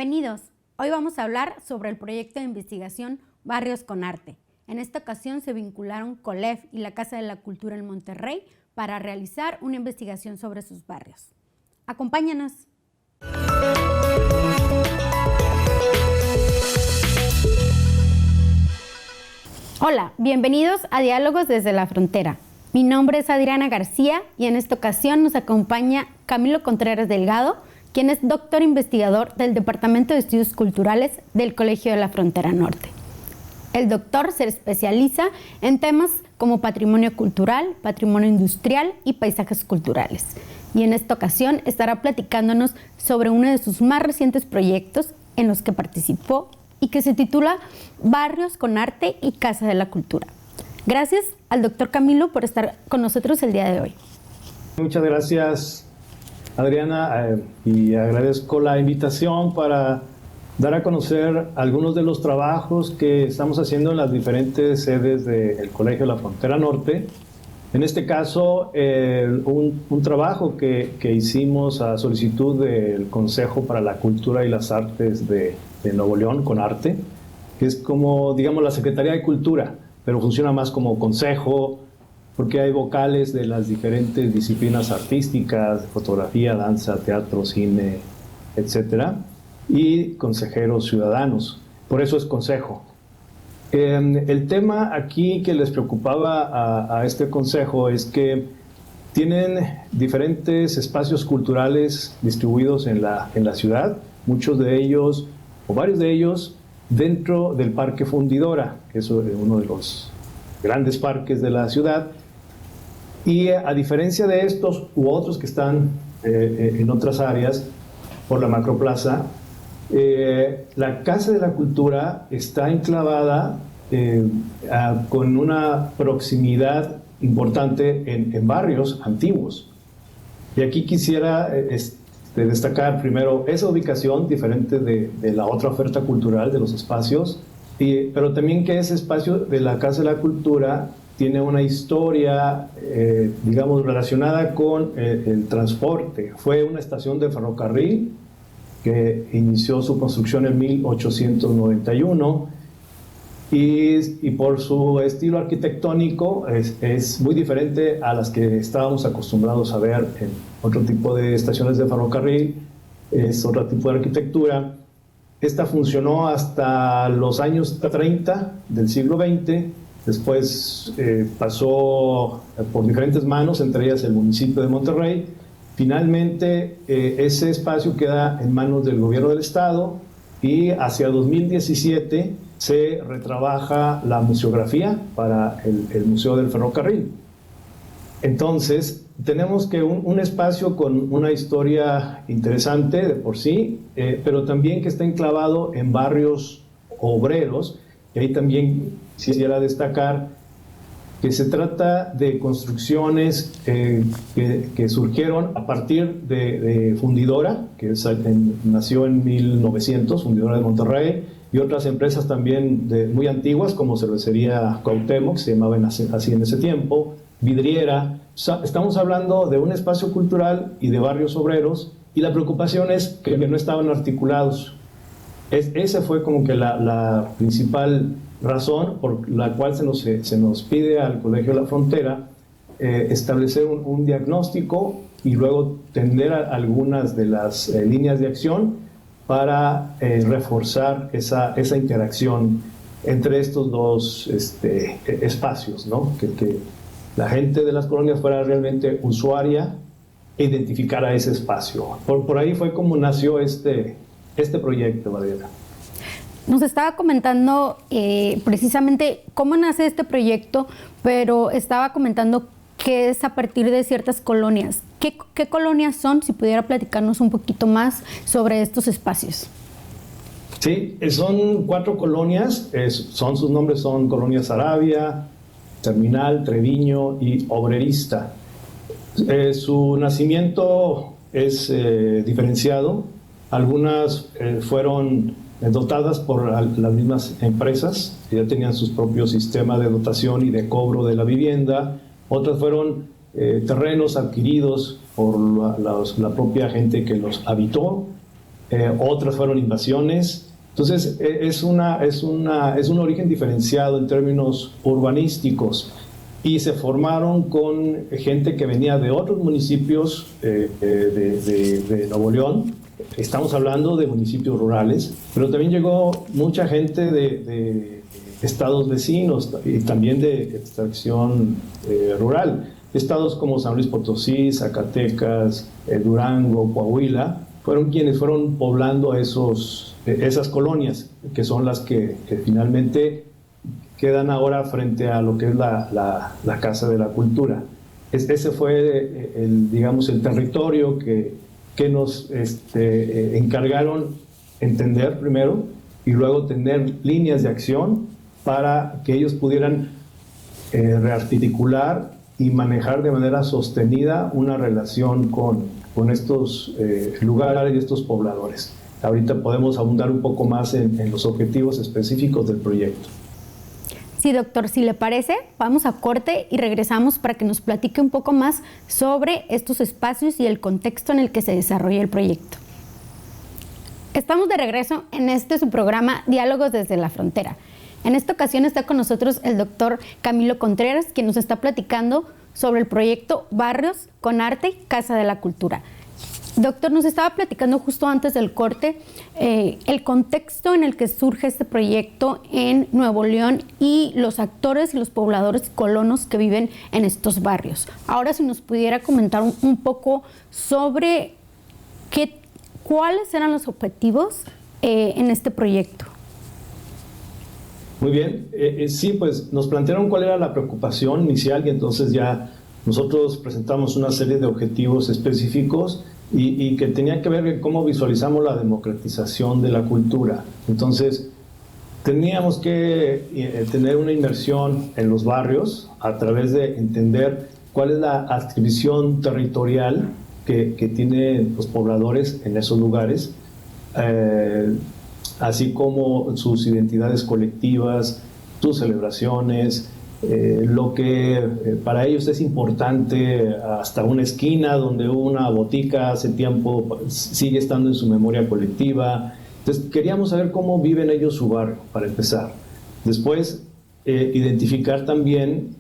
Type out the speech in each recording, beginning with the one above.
Bienvenidos. Hoy vamos a hablar sobre el proyecto de investigación Barrios con Arte. En esta ocasión se vincularon COLEF y la Casa de la Cultura en Monterrey para realizar una investigación sobre sus barrios. Acompáñanos. Hola, bienvenidos a Diálogos desde la Frontera. Mi nombre es Adriana García y en esta ocasión nos acompaña Camilo Contreras Delgado, quien es doctor investigador del Departamento de Estudios Culturales del Colegio de la Frontera Norte. El doctor se especializa en temas como patrimonio cultural, patrimonio industrial y paisajes culturales. Y en esta ocasión estará platicándonos sobre uno de sus más recientes proyectos en los que participó y que se titula Barrios con Arte y Casa de la Cultura. Gracias al doctor Camilo por estar con nosotros el día de hoy. Muchas gracias, Adriana, y agradezco la invitación para dar a conocer algunos de los trabajos que estamos haciendo en las diferentes sedes del Colegio de la Frontera Norte. En este caso, un trabajo que hicimos a solicitud del Consejo para la Cultura y las Artes de Nuevo León, con Arte, que es como, digamos, la Secretaría de Cultura, pero funciona más como consejo, porque hay vocales de las diferentes disciplinas artísticas, fotografía, danza, teatro, cine, etcétera, y consejeros ciudadanos. Por eso es consejo. El tema aquí que les preocupaba a este consejo es que tienen diferentes espacios culturales distribuidos en la ciudad, muchos de ellos, o varios de ellos, dentro del Parque Fundidora, que es uno de los grandes parques de la ciudad. Y a diferencia de estos u otros que están en otras áreas, por la Macroplaza, la Casa de la Cultura está enclavada con una proximidad importante en barrios antiguos. Y aquí quisiera destacar primero esa ubicación diferente de la otra oferta cultural de los espacios, pero también que ese espacio de la Casa de la Cultura tiene una historia, digamos, relacionada con el transporte. Fue una estación de ferrocarril que inició su construcción en 1891 y por su estilo arquitectónico es muy diferente a las que estábamos acostumbrados a ver en otro tipo de estaciones de ferrocarril. Es otro tipo de arquitectura. Esta funcionó hasta los años 30 del siglo XX. Después pasó por diferentes manos, entre ellas el municipio de Monterrey. Finalmente, ese espacio queda en manos del gobierno del estado y hacia 2017 se retrabaja la museografía para el Museo del Ferrocarril. Entonces, tenemos que un espacio con una historia interesante de por sí, pero también que está enclavado en barrios obreros, y ahí también quisiera destacar que se trata de construcciones que surgieron a partir de Fundidora, que nació en 1900, Fundidora de Monterrey, y otras empresas también muy antiguas, como Cervecería Cuauhtémoc, se llamaban así en ese tiempo, Vidriera. Estamos hablando de un espacio cultural y de barrios obreros, y la preocupación es que no estaban articulados. Esa fue como que la principal razón por la cual se nos pide al Colegio de la Frontera establecer un diagnóstico y luego tender a algunas de las líneas de acción para reforzar esa interacción entre estos dos espacios, ¿no? Que la gente de las colonias fuera realmente usuaria e identificara ese espacio. Por ahí fue como nació este proyecto, Mariela. Nos estaba comentando precisamente cómo nace este proyecto, pero estaba comentando que es a partir de ciertas colonias. ¿Qué colonias son? Si pudiera platicarnos un poquito más sobre estos espacios. Sí, son 4 colonias, sus nombres son Colonia Saravia, Terminal, Treviño y Obrerista. Su nacimiento es diferenciado. Algunas fueron dotadas por las mismas empresas, que ya tenían sus propios sistemas de dotación y de cobro de la vivienda. Otras fueron terrenos adquiridos por la propia gente que los habitó. otras fueron invasiones. Entonces es un origen diferenciado en términos urbanísticos, y se formaron con gente que venía de otros municipios de Nuevo León. Estamos hablando de municipios rurales, pero también llegó mucha gente de estados vecinos y también de extracción rural. Estados como San Luis Potosí, Zacatecas, Durango, Coahuila, fueron quienes fueron poblando esas colonias, que son las que finalmente quedan ahora frente a lo que es la Casa de la Cultura. Ese fue, digamos, el territorio que nos encargaron entender primero, y luego tener líneas de acción para que ellos pudieran rearticular y manejar de manera sostenida una relación con estos lugares y estos pobladores. Ahorita podemos abundar un poco más en los objetivos específicos del proyecto. Sí, doctor, si le parece, vamos a corte y regresamos para que nos platique un poco más sobre estos espacios y el contexto en el que se desarrolla el proyecto. Estamos de regreso en su programa Diálogos desde la Frontera. En esta ocasión está con nosotros el doctor Camilo Contreras, quien nos está platicando sobre el proyecto Barrios con Arte, Casa de la Cultura. Doctor, nos estaba platicando justo antes del corte el contexto en el que surge este proyecto en Nuevo León y los actores y los pobladores colonos que viven en estos barrios. Ahora, si nos pudiera comentar un poco sobre cuáles eran los objetivos en este proyecto. Muy bien, sí, pues nos plantearon cuál era la preocupación inicial, y entonces ya nosotros presentamos una serie de objetivos específicos y que tenía que ver con cómo visualizamos la democratización de la cultura. Entonces, teníamos que tener una inversión en los barrios a través de entender cuál es la adscripción territorial que tienen los pobladores en esos lugares, así como sus identidades colectivas, sus celebraciones, lo que para ellos es importante, hasta una esquina donde hubo una botica hace tiempo sigue estando en su memoria colectiva. Entonces queríamos saber cómo viven ellos su barrio, para empezar. Después, identificar también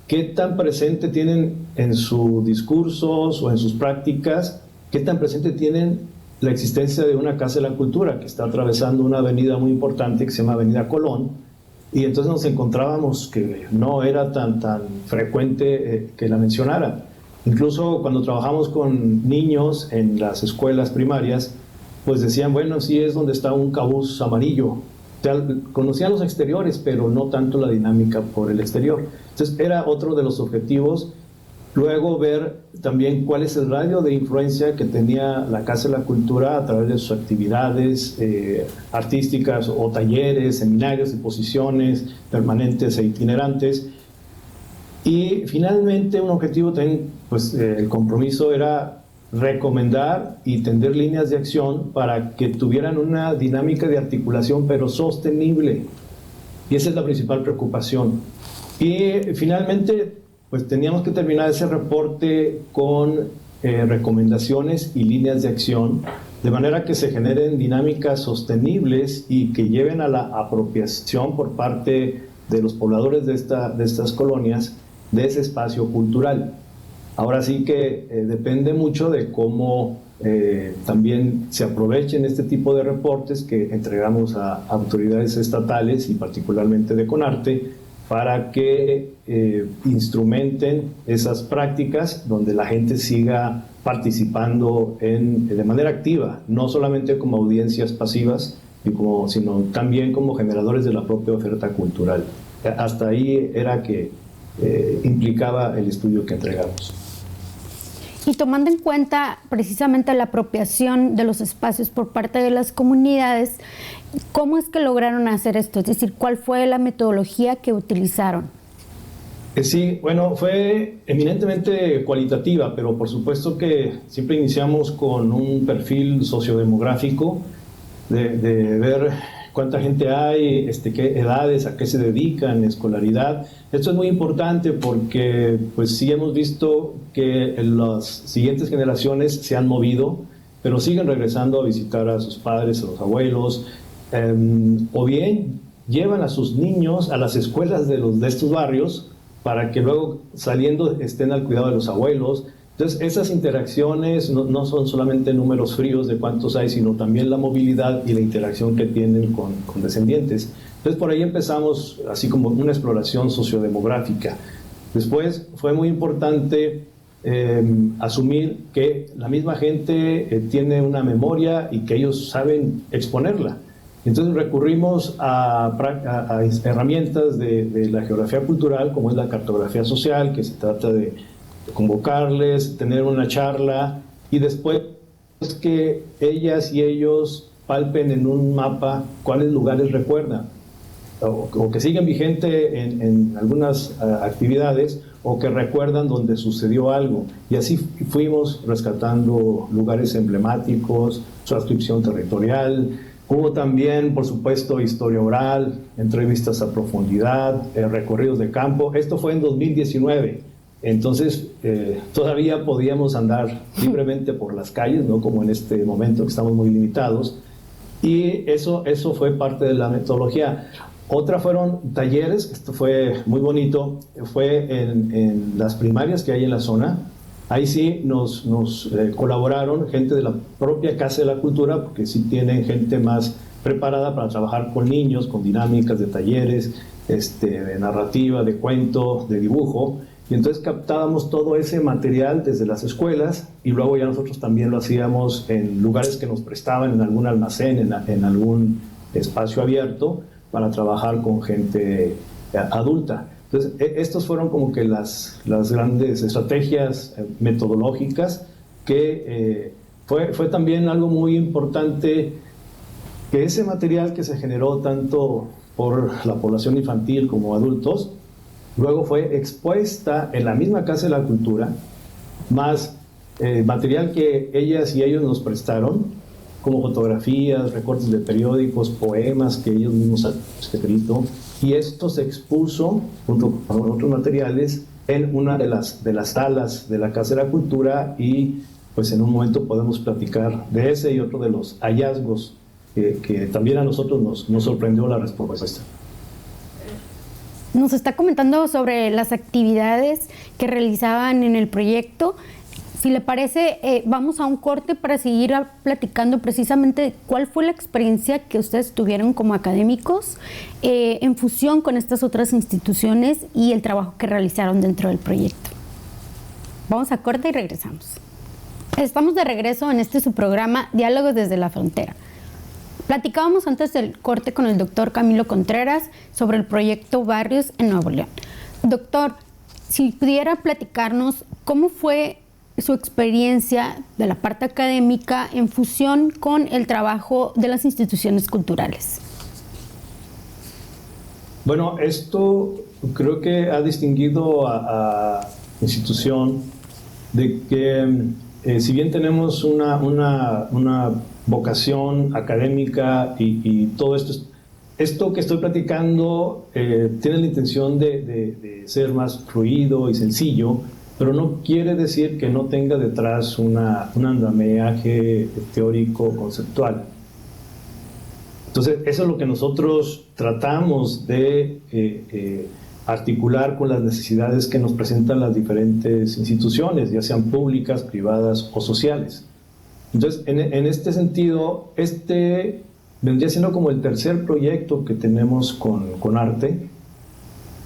qué tan presente tienen en sus discursos o en sus prácticas, qué tan presente tienen la existencia de una Casa de la Cultura que está atravesando una avenida muy importante que se llama Avenida Colón. Y entonces nos encontrábamos que no era tan frecuente que la mencionara. Incluso cuando trabajamos con niños en las escuelas primarias, pues decían, bueno, sí es donde está un cabuz amarillo. O sea, conocían los exteriores, pero no tanto la dinámica por el exterior. Entonces era otro de los objetivos. Luego ver también cuál es el radio de influencia que tenía la Casa de la Cultura a través de sus actividades artísticas o talleres, seminarios, exposiciones permanentes e itinerantes. Y finalmente un objetivo también, pues el compromiso era recomendar y tender líneas de acción para que tuvieran una dinámica de articulación pero sostenible. Y esa es la principal preocupación. Y finalmente, pues teníamos que terminar ese reporte con recomendaciones y líneas de acción, de manera que se generen dinámicas sostenibles y que lleven a la apropiación por parte de los pobladores de estas colonias de ese espacio cultural. Ahora sí que depende mucho de cómo también se aprovechen este tipo de reportes que entregamos a autoridades estatales y particularmente de CONARTE, para que instrumenten esas prácticas donde la gente siga participando de manera activa, no solamente como audiencias pasivas, sino también como generadores de la propia oferta cultural. Hasta ahí era que implicaba el estudio que entregamos. Y tomando en cuenta precisamente la apropiación de los espacios por parte de las comunidades, ¿cómo es que lograron hacer esto? Es decir, ¿cuál fue la metodología que utilizaron? Sí, bueno, fue eminentemente cualitativa, pero por supuesto que siempre iniciamos con un perfil sociodemográfico de ver cuánta gente hay, qué edades, a qué se dedican, escolaridad. Esto es muy importante porque pues sí hemos visto que las siguientes generaciones se han movido pero siguen regresando a visitar a sus padres, a los abuelos, o bien llevan a sus niños a las escuelas de estos barrios para que luego saliendo estén al cuidado de los abuelos. Entonces esas interacciones no son solamente números fríos de cuántos hay, sino también la movilidad y la interacción que tienen con descendientes. Entonces por ahí empezamos así como una exploración sociodemográfica. Después fue muy importante asumir que la misma gente tiene una memoria y que ellos saben exponerla. Entonces recurrimos a herramientas de la geografía cultural, como es la cartografía social, que se trata de convocarles, tener una charla, y después que ellas y ellos palpen en un mapa cuáles lugares recuerdan, o que siguen vigente en algunas actividades, o que recuerdan donde sucedió algo. Y así fuimos rescatando lugares emblemáticos, su adscripción territorial. Hubo también, por supuesto, historia oral, entrevistas a profundidad, recorridos de campo. Esto fue en 2019. Entonces, todavía podíamos andar libremente por las calles, no como en este momento que estamos muy limitados. Y eso fue parte de la metodología. Otra fueron talleres, esto fue muy bonito, fue en las primarias que hay en la zona. Ahí sí nos colaboraron gente de la propia Casa de la Cultura, porque sí tienen gente más preparada para trabajar con niños, con dinámicas de talleres, de narrativa, de cuento, de dibujo. Y entonces captábamos todo ese material desde las escuelas, y luego ya nosotros también lo hacíamos en lugares que nos prestaban, en algún almacén, en algún espacio abierto, para trabajar con gente adulta. Entonces, estos fueron como que las grandes estrategias metodológicas, que fue también algo muy importante, que ese material que se generó tanto por la población infantil como adultos, luego fue expuesta en la misma Casa de la Cultura, más material que ellas y ellos nos prestaron, como fotografías, recortes de periódicos, poemas que ellos mismos han escrito, y esto se expuso junto con otros materiales en una de las salas de la Casa de la Cultura, y pues en un momento podemos platicar de ese y otro de los hallazgos que también a nosotros nos sorprendió la respuesta. Nos está comentando sobre las actividades que realizaban en el proyecto. Si le parece, vamos a un corte para seguir platicando precisamente cuál fue la experiencia que ustedes tuvieron como académicos en fusión con estas otras instituciones y el trabajo que realizaron dentro del proyecto. Vamos a corte y regresamos. Estamos de regreso en su programa Diálogos desde la Frontera. Platicábamos antes del corte con el doctor Camilo Contreras sobre el proyecto Barrios en Nuevo León. Doctor, si pudiera platicarnos cómo fue su experiencia de la parte académica en fusión con el trabajo de las instituciones culturales. Bueno, esto creo que ha distinguido a institución de que si bien tenemos una vocación académica y todo esto que estoy platicando tiene la intención de ser más fluido y sencillo, pero no quiere decir que no tenga detrás un andamiaje teórico conceptual. Entonces, eso es lo que nosotros tratamos de articular con las necesidades que nos presentan las diferentes instituciones, ya sean públicas, privadas o sociales. Entonces, en este sentido, vendría siendo como el tercer proyecto que tenemos con Arte,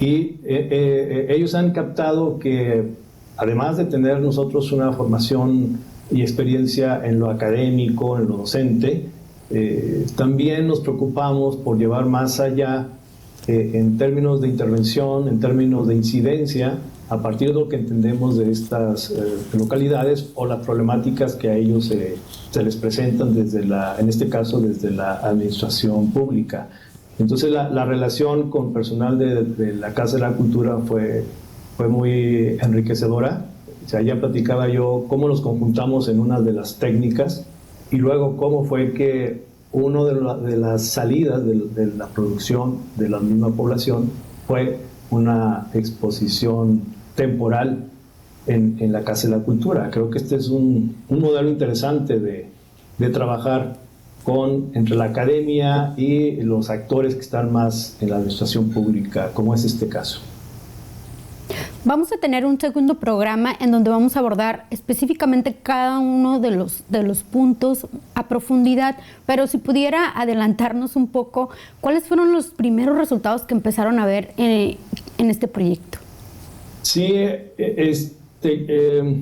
y ellos han captado que, además de tener nosotros una formación y experiencia en lo académico, en lo docente, también nos preocupamos por llevar más allá en términos de intervención, en términos de incidencia, a partir de lo que entendemos de estas localidades o las problemáticas que a ellos se les presentan en este caso desde la administración pública. Entonces la relación con personal de la Casa de la Cultura fue muy enriquecedora. O sea, ya platicaba yo cómo nos conjuntamos en una de las técnicas, y luego cómo fue que una de las salidas de la producción de la misma población fue una exposición temporal en la Casa de la Cultura. Creo que este es un modelo interesante de trabajar entre la academia y los actores que están más en la administración pública, como es este caso. Vamos a tener un segundo programa en donde vamos a abordar específicamente cada uno de los puntos a profundidad, pero si pudiera adelantarnos un poco, ¿cuáles fueron los primeros resultados que empezaron a ver en este proyecto? Sí,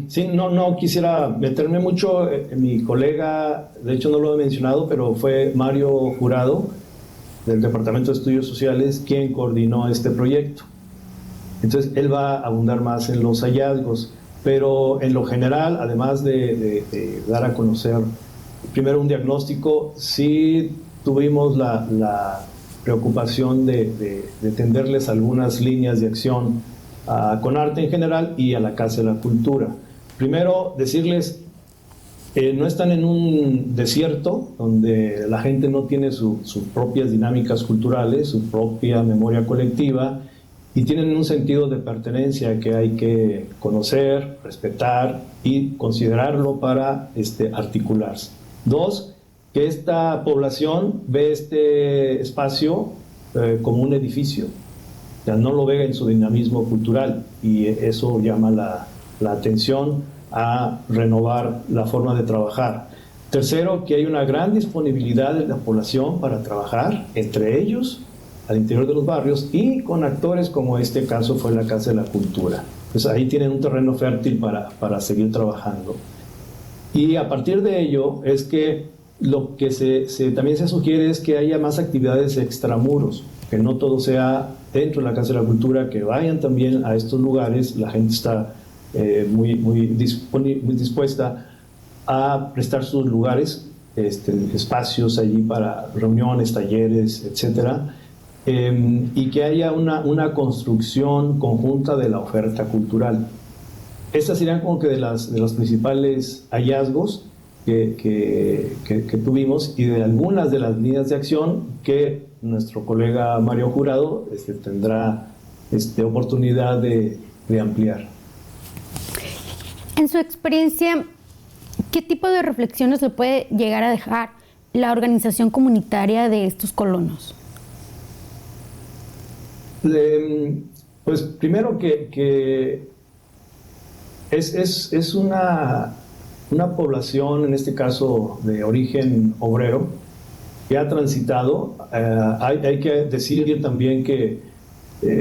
sí, no quisiera meterme mucho. Mi colega, de hecho no lo he mencionado, pero fue Mario Jurado, del Departamento de Estudios Sociales, quien coordinó este proyecto. Entonces, él va a abundar más en los hallazgos, pero en lo general, además de dar a conocer primero un diagnóstico, sí tuvimos la preocupación de tenderles algunas líneas de acción a Conarte en general y a la Casa de la Cultura. Primero, decirles, no están en un desierto donde la gente no tiene sus propias dinámicas culturales, su propia memoria colectiva, y tienen un sentido de pertenencia que hay que conocer, respetar y considerarlo para articularse. Dos, que esta población ve este espacio como un edificio, o sea, no lo ve en su dinamismo cultural, y eso llama la atención a renovar la forma de trabajar. Tercero, que hay una gran disponibilidad de la población para trabajar entre ellos al interior de los barrios y con actores como este caso fue la Casa de la Cultura. Pues ahí tienen un terreno fértil para seguir trabajando. Y a partir de ello es que lo que también se sugiere es que haya más actividades extramuros, que no todo sea dentro de la Casa de la Cultura, que vayan también a estos lugares. La gente está muy dispuesta a prestar sus lugares, espacios allí para reuniones, talleres, etcétera. Y que haya una construcción conjunta de la oferta cultural. Estas serían como que de los principales hallazgos que tuvimos y de algunas de las líneas de acción que nuestro colega Mario Jurado tendrá oportunidad de ampliar. En su experiencia, ¿qué tipo de reflexiones le puede llegar a dejar la organización comunitaria de estos colonos? Pues primero que es una población, en este caso de origen obrero, que ha transitado. Hay que decir también que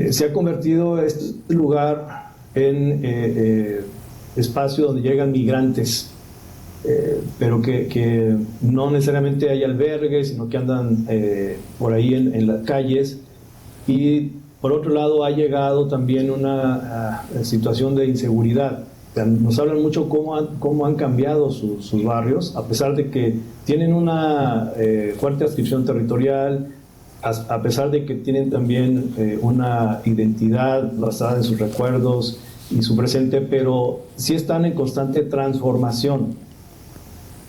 se ha convertido este lugar en espacio donde llegan migrantes, pero que no necesariamente hay albergues, sino que andan por ahí en las calles. Y por otro lado ha llegado también una situación de inseguridad. Nos hablan mucho cómo han cambiado sus barrios, a pesar de que tienen una fuerte adscripción territorial, a pesar de que tienen también una identidad basada en sus recuerdos y su presente, pero sí están en constante transformación.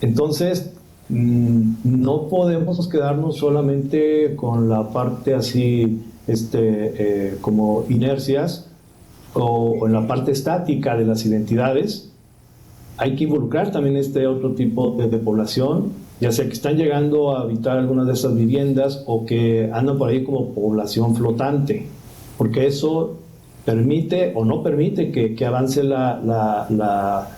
Entonces, no podemos quedarnos solamente con la parte así, como inercias o en la parte estática de las identidades. Hay que involucrar también otro tipo de población, ya sea que están llegando a habitar algunas de esas viviendas o que andan por ahí como población flotante, porque eso permite o no permite que avance la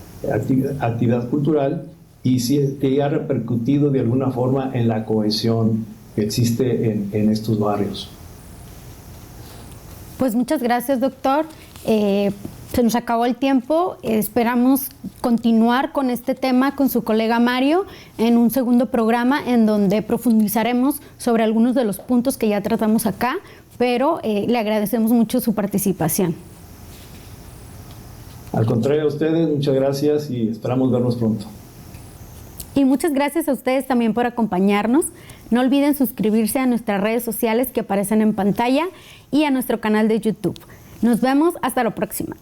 actividad cultural y sí que ha repercutido de alguna forma en la cohesión que existe en estos barrios. Pues muchas gracias, doctor. Se nos acabó el tiempo. Esperamos continuar con este tema con su colega Mario en un segundo programa en donde profundizaremos sobre algunos de los puntos que ya tratamos acá, pero le agradecemos mucho su participación. Al contrario a ustedes, muchas gracias y esperamos vernos pronto. Y muchas gracias a ustedes también por acompañarnos. No olviden suscribirse a nuestras redes sociales que aparecen en pantalla y a nuestro canal de YouTube. Nos vemos hasta la próxima.